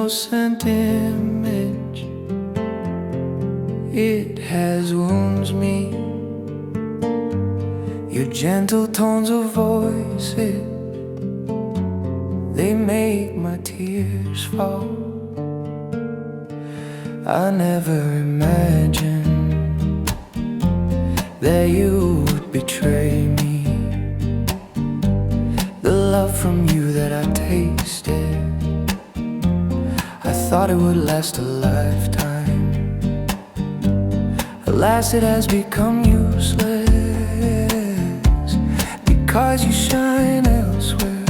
innocent image. It has wounds me. Your gentle tones of voices, they make my tears fall. I never imagined that you would betray me. The love from you that I tasted, I thought it would last a lifetime. Alas, it has become useless, because you shine elsewhere.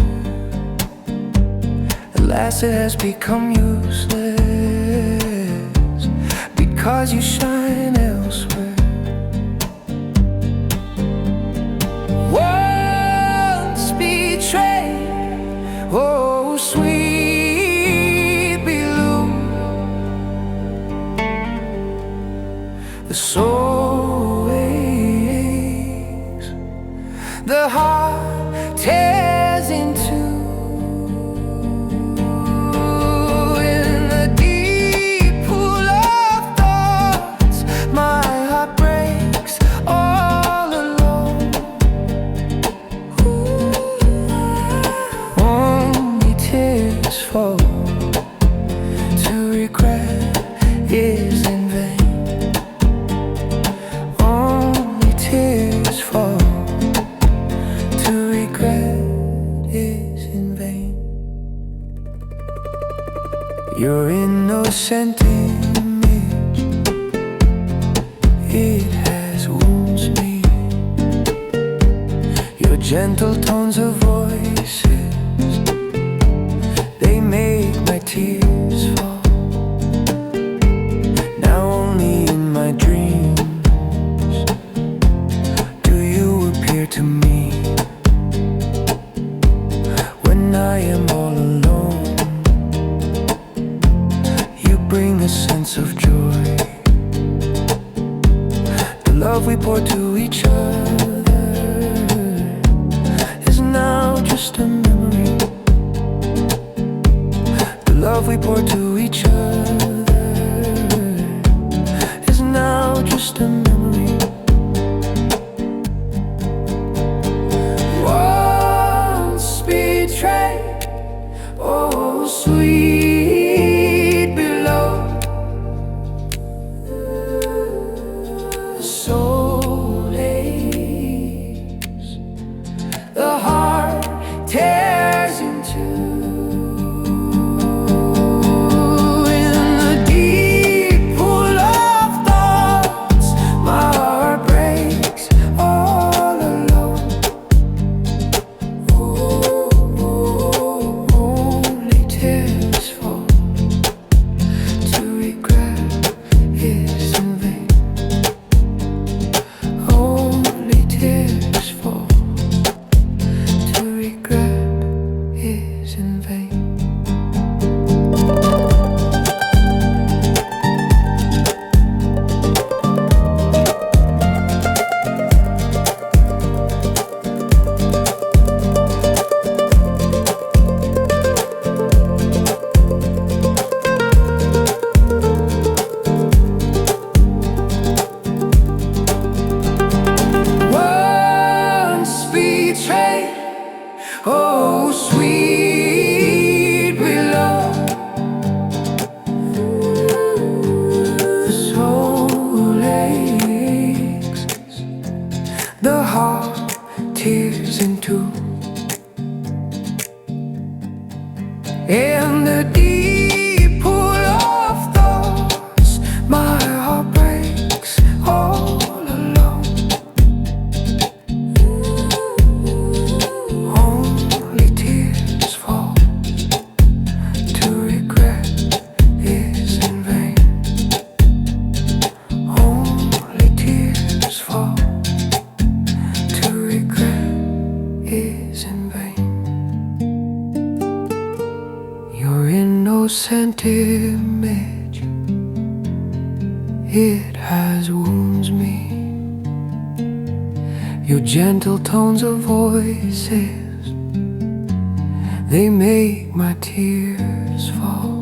Alas, it has become useless, because you shine elsewhere. Once betrayed, oh sweet belove, the soul aches, the heart tears in two. In the deep pool of thoughts, my heart breaks all alone. Only tears fall, to regret is in vain. Only tears fall, to regret is in vain. Your innocent image, it has wounds me. Your gentle tones of voices, they make my tears fall. Now only in my dreams do you appear to me. When I am all alone, you bring a sense of joy. The love we pour to each other is now just a memory. The love we pour to each other is now just a memory. Once betrayed, oh sweet belove, the soul aches, the heart tears in two. In the deep pool of thoughts, my heart breaks all alone. Only tears fall, to regret is in vain. Only tears fall, to regret is in vain. Once betrayed, oh sweet belove, the soul aches, the heart tears in two. In the deep pool of thoughts, my heart breaks all alone. Only tears fall, to regret is in vain. Only tears fall, to regret is in vain. Your innocent image, it has wounds me. Your gentle tones of voices, they make my tears fall.